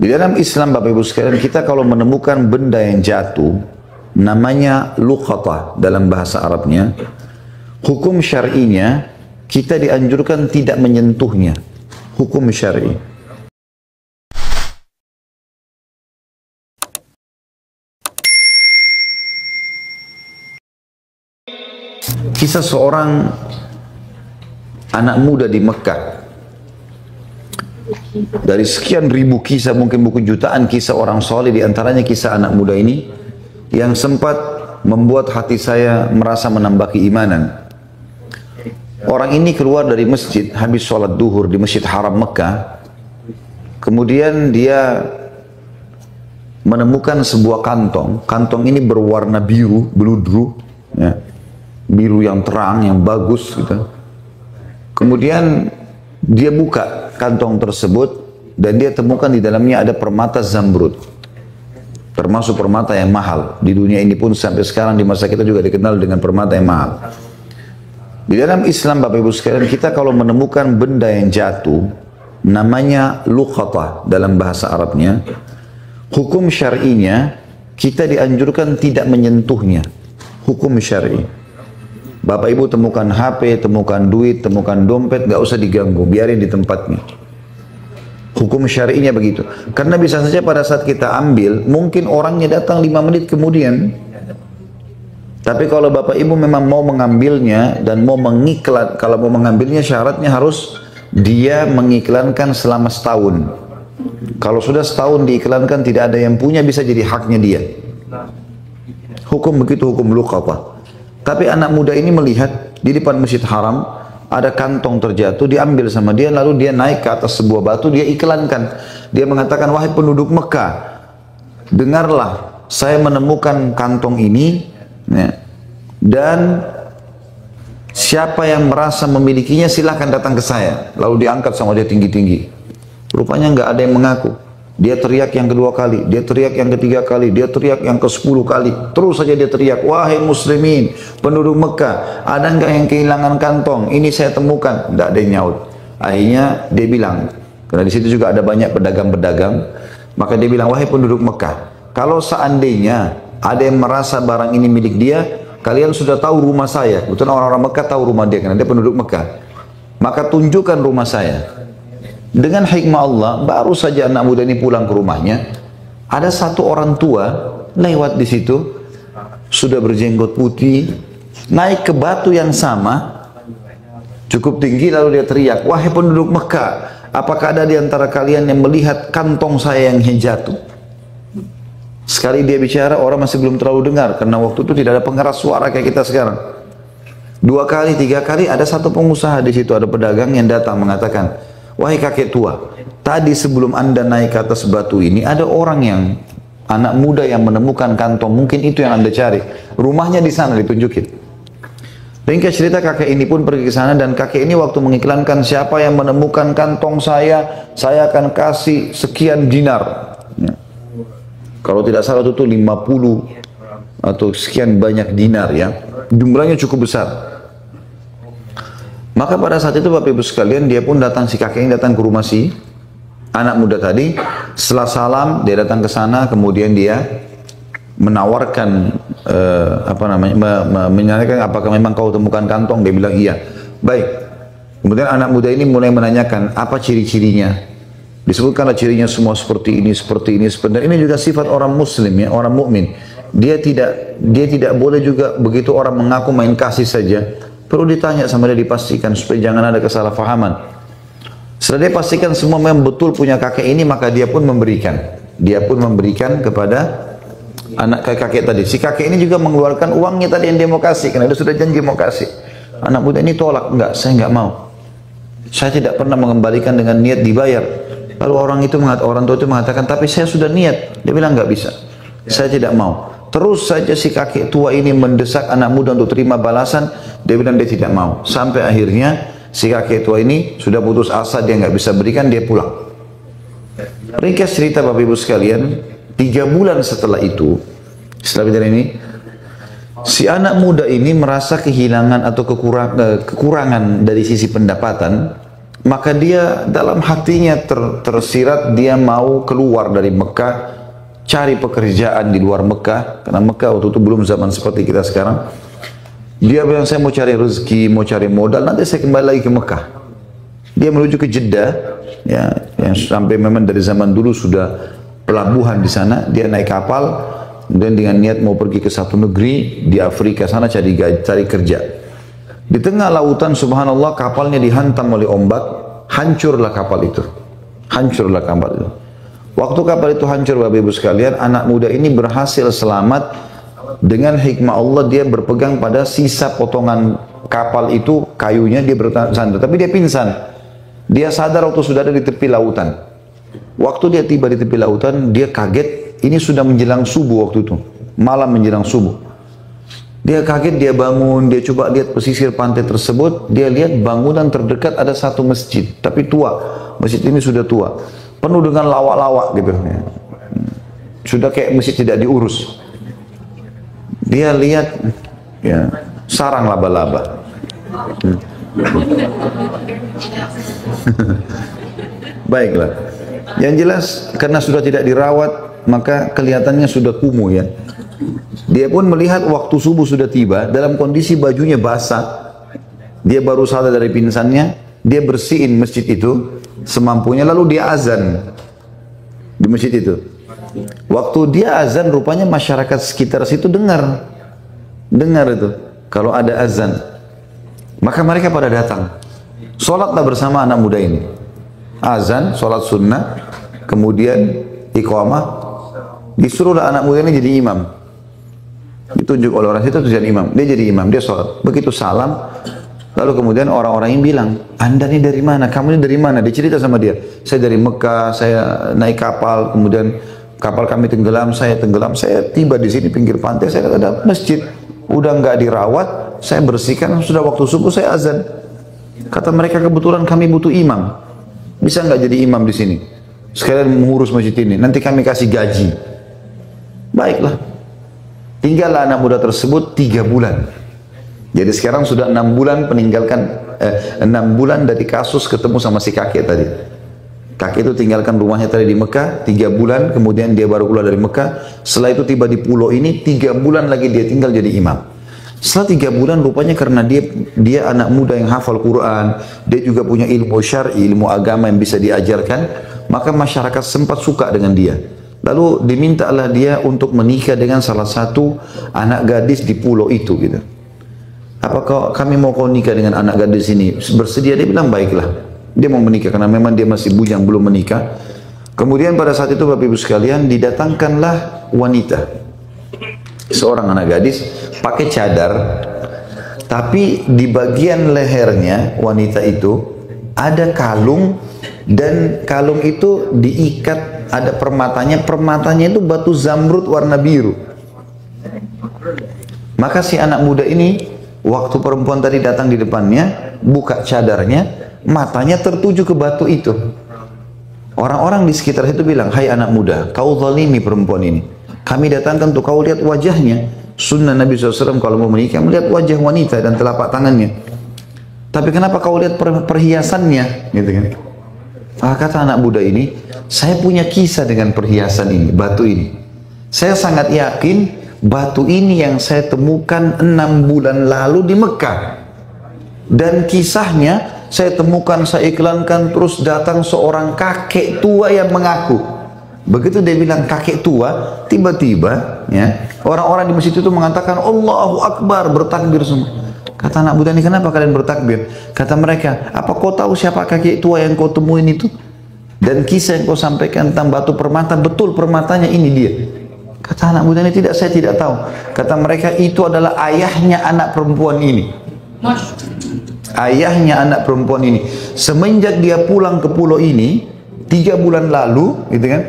Di dalam Islam Bapak Ibu sekalian, kita kalau menemukan benda yang jatuh, namanya luqatah dalam bahasa Arabnya, hukum syar'inya kita dianjurkan tidak menyentuhnya. Hukum syar'i. Kisah seorang anak muda di Mekah. Dari sekian ribu kisah, mungkin bukan jutaan kisah orang soleh, di antaranya kisah anak muda ini yang sempat membuat hati saya merasa menambah keimanan. Orang ini keluar dari masjid habis sholat duhur di Masjid Haram Mekah. Kemudian dia menemukan sebuah kantong. Kantong ini berwarna biru, beludru, ya, biru yang terang, yang bagus gitu. Kemudian dia buka kantong tersebut dan dia temukan di dalamnya ada permata zamrud, termasuk permata yang mahal. Di dunia ini pun sampai sekarang di masa kita juga dikenal dengan permata yang mahal. Di dalam Islam Bapak Ibu sekalian, kita kalau menemukan benda yang jatuh, namanya luqatah dalam bahasa Arabnya, hukum syar'inya kita dianjurkan tidak menyentuhnya. Hukum syar'i. Bapak Ibu temukan HP, temukan duit, temukan dompet, gak usah diganggu, biarin di tempatnya. Hukum syar'inya begitu. Karena bisa saja pada saat kita ambil, mungkin orangnya datang 5 menit kemudian. Tapi kalau Bapak Ibu memang mau mengambilnya dan mau mengiklan, kalau mau mengambilnya syaratnya harus dia mengiklankan selama setahun. Kalau sudah setahun diiklankan tidak ada yang punya, bisa jadi haknya dia. Hukum begitu, hukum luqatah. Tapi anak muda ini melihat di depan Masjid Haram ada kantong terjatuh, diambil sama dia, lalu dia naik ke atas sebuah batu, dia iklankan. Dia mengatakan, wahai penduduk Mekah, dengarlah, saya menemukan kantong ini, ya, dan siapa yang merasa memilikinya silahkan datang ke saya. Lalu diangkat sama dia tinggi-tinggi. Rupanya nggak ada yang mengaku. Dia teriak yang kedua kali, dia teriak yang ketiga kali, dia teriak yang ke-10 kali. Terus saja dia teriak, wahai muslimin, penduduk Mekah, ada nggak yang kehilangan kantong? Ini saya temukan. Nggak ada yang nyaut. Akhirnya dia bilang, karena di situ juga ada banyak pedagang-pedagang, maka dia bilang, wahai penduduk Mekah, kalau seandainya ada yang merasa barang ini milik dia, kalian sudah tahu rumah saya. Betul, orang-orang Mekah tahu rumah dia, karena dia penduduk Mekah. Maka tunjukkan rumah saya. Dengan hikmah Allah, baru saja anak muda ini pulang ke rumahnya, ada satu orang tua lewat di situ, sudah berjenggot putih, naik ke batu yang sama, cukup tinggi, lalu dia teriak, wahai penduduk Mekah, apakah ada di antara kalian yang melihat kantong saya yang jatuh? Sekali dia bicara, orang masih belum terlalu dengar, karena waktu itu tidak ada pengeras suara kayak kita sekarang. 2 kali, 3 kali, ada satu pengusaha di situ, ada pedagang yang datang mengatakan, wahai kakek tua, tadi sebelum anda naik ke atas batu ini, ada orang yang, anak muda yang menemukan kantong, mungkin itu yang anda cari. Rumahnya di sana, ditunjukin. Ringkas cerita, kakek ini pun pergi ke sana, dan kakek ini waktu mengiklankan, siapa yang menemukan kantong saya akan kasih sekian dinar. Ya. Kalau tidak salah itu 50 atau sekian banyak dinar, ya. Jumlahnya cukup besar. Maka pada saat itu Bapak Ibu sekalian, dia pun datang, si kakek ini datang ke rumah si anak muda tadi. Setelah salam, dia datang ke sana, kemudian dia menawarkan menanyakan apakah memang kau temukan kantong. Dia bilang iya. Baik. Kemudian anak muda ini mulai menanyakan apa ciri-cirinya. Disebutkanlah cirinya semua seperti ini, seperti ini. Sebenarnya ini juga sifat orang Muslim, ya, orang mukmin. Dia tidak boleh juga begitu orang mengaku main kasih saja. Perlu ditanya sama dia, dipastikan supaya jangan ada kesalahpahaman. Setelah dia pastikan semua memang betul punya kakek ini, maka dia pun memberikan. Dia pun memberikan kepada anak kakek tadi. Si kakek ini juga mengeluarkan uangnya tadi yang dia mau kasih, karena dia sudah janji mau kasih. Anak muda ini tolak, enggak, saya enggak mau. Saya tidak pernah mengembalikan dengan niat dibayar. Lalu orang tua itu mengatakan, tapi saya sudah niat. Dia bilang enggak bisa. Saya tidak mau. Terus saja si kakek tua ini mendesak anak muda untuk terima balasan. Dia bilang dia tidak mau. Sampai akhirnya si kakek tua ini sudah putus asa, dia nggak bisa berikan, dia pulang. Ringkas cerita Bapak Ibu sekalian, 3 bulan setelah itu, setelah ini, si anak muda ini merasa kehilangan atau kekurangan dari sisi pendapatan. maka dia dalam hatinya tersirat dia mau keluar dari Mekah, cari pekerjaan di luar Mekah, karena Mekah waktu itu belum zaman seperti kita sekarang. Dia bilang, saya mau cari rezeki, mau cari modal, nanti saya kembali lagi ke Mekah. Dia menuju ke Jeddah, ya, yang sampai memang dari zaman dulu sudah pelabuhan di sana. Dia naik kapal, dan dengan niat mau pergi ke satu negeri di Afrika sana cari kerja. Di tengah lautan, subhanallah, kapalnya dihantam oleh ombak, hancurlah kapal itu. Hancurlah kapal itu. Waktu kapal itu hancur, Bapak Ibu sekalian, anak muda ini berhasil selamat dengan hikmah Allah. Dia berpegang pada sisa potongan kapal itu, kayunya, dia bersandar. Tapi dia pingsan. Dia sadar waktu sudah ada di tepi lautan. Waktu dia tiba di tepi lautan, dia kaget. Ini sudah menjelang subuh waktu itu. Malam menjelang subuh. Dia kaget, dia bangun, dia coba lihat pesisir pantai tersebut, dia lihat bangunan terdekat ada satu masjid, tapi tua. Masjid ini sudah tua, penuh dengan lawak-lawak gitu. Sudah kayak masjid tidak diurus. Dia lihat, ya, sarang laba-laba. Baiklah. Yang jelas, karena sudah tidak dirawat, maka kelihatannya sudah kumuh ya. Dia pun melihat waktu subuh sudah tiba, dalam kondisi bajunya basah. Dia baru sadar dari pingsannya, dia bersihin masjid itu semampunya, lalu dia azan di masjid itu. Waktu dia azan, rupanya masyarakat sekitar situ dengar itu, kalau ada azan. Maka mereka pada datang. Sholatlah bersama anak muda ini. Azan, sholat sunnah, kemudian iqamah, disuruhlah anak muda ini jadi imam. Ditunjuk oleh orang situ jadi imam. Dia jadi imam, dia sholat. Begitu salam, lalu kemudian orang-orang ini bilang, Anda ini dari mana? Kamu ini dari mana? Dia cerita sama dia. Saya dari Mekah, saya naik kapal, kemudian kapal kami tenggelam, saya tiba di sini pinggir pantai, saya ada masjid. Udah nggak dirawat, saya bersihkan, sudah waktu subuh saya azan. Kata mereka, kebetulan kami butuh imam. Bisa nggak jadi imam di sini? Sekalian mengurus masjid ini, nanti kami kasih gaji. Baiklah. Tinggallah anak muda tersebut 3 bulan. Jadi sekarang sudah 6 bulan peninggalkan 6 bulan dari kasus ketemu sama si kakek tadi. Kakek itu tinggalkan rumahnya tadi di Mekah 3 bulan, kemudian dia baru keluar dari Mekah. Setelah itu tiba di pulau ini, 3 bulan lagi dia tinggal jadi imam. Setelah 3 bulan, rupanya karena dia anak muda yang hafal Quran, dia juga punya ilmu syar'i, ilmu agama yang bisa diajarkan, maka masyarakat sempat suka dengan dia. Lalu dimintalah dia untuk menikah dengan salah satu anak gadis di pulau itu gitu. Apakah kami mau kau nikah dengan anak gadis ini? Bersedia? Dia bilang baiklah. Dia mau menikah karena memang dia masih bujang belum menikah. Kemudian pada saat itu Bapak Ibu sekalian didatangkanlah wanita. Seorang anak gadis pakai cadar, tapi di bagian lehernya wanita itu ada kalung, dan kalung itu diikat, ada permatanya itu batu zamrud warna biru. Maka si anak muda ini, waktu perempuan tadi datang di depannya, buka cadarnya, matanya tertuju ke batu itu. Orang-orang di sekitar itu bilang, hai anak muda, kau zalimi perempuan ini. Kami datangkan untuk kau lihat wajahnya. Sunnah Nabi SAW kalau mau menikah, melihat wajah wanita dan telapak tangannya. Tapi kenapa kau lihat perhiasannya? Gitu kan. Kata anak muda ini, saya punya kisah dengan perhiasan ini, batu ini. Saya sangat yakin batu ini yang saya temukan 6 bulan lalu di Mekah. Dan kisahnya saya temukan, saya iklankan, terus datang seorang kakek tua yang mengaku. Begitu dia bilang kakek tua, tiba-tiba ya orang-orang di masjid itu mengatakan Allahu Akbar, bertakbir semua. Kata anak muda ini, kenapa kalian bertakbir? Kata mereka, apa kau tahu siapa kakek tua yang kau temuin itu? Dan kisah yang kau sampaikan tentang batu permata, betul permatanya ini dia. Kata anak muda ini, tidak, saya tidak tahu. Kata mereka, itu adalah ayahnya anak perempuan ini. Ayahnya anak perempuan ini. Semenjak dia pulang ke pulau ini, 3 bulan lalu, gitu kan,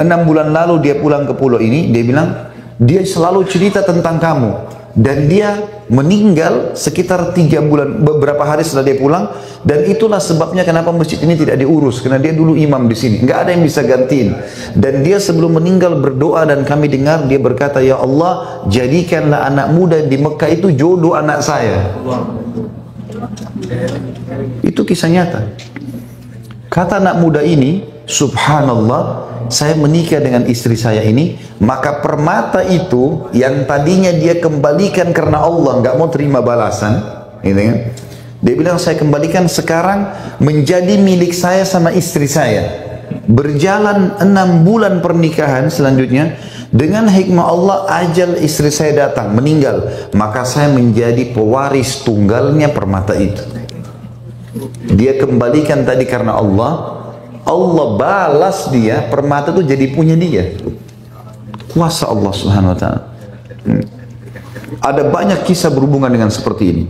6 bulan lalu dia pulang ke pulau ini, dia bilang, dia selalu cerita tentang kamu. Dan dia meninggal sekitar 3 bulan, beberapa hari setelah dia pulang. Dan itulah sebabnya kenapa masjid ini tidak diurus, karena dia dulu imam di sini, nggak ada yang bisa gantiin. Dan dia sebelum meninggal berdoa, dan kami dengar dia berkata, ya Allah, jadikanlah anak muda di Mekah itu jodoh anak saya. Itu kisah nyata. Kata anak muda ini, subhanallah, saya menikah dengan istri saya ini, maka permata itu yang tadinya dia kembalikan karena Allah, nggak mau terima balasan, gitu kan? Dia bilang saya kembalikan sekarang menjadi milik saya sama istri saya. Berjalan 6 bulan pernikahan selanjutnya, dengan hikmah Allah ajal istri saya datang, meninggal, maka saya menjadi pewaris tunggalnya permata itu. Dia kembalikan tadi karena Allah, Allah balas dia, permata itu jadi punya dia. Kuasa Allah Subhanahu wa ta'ala. Ada banyak kisah berhubungan dengan seperti ini.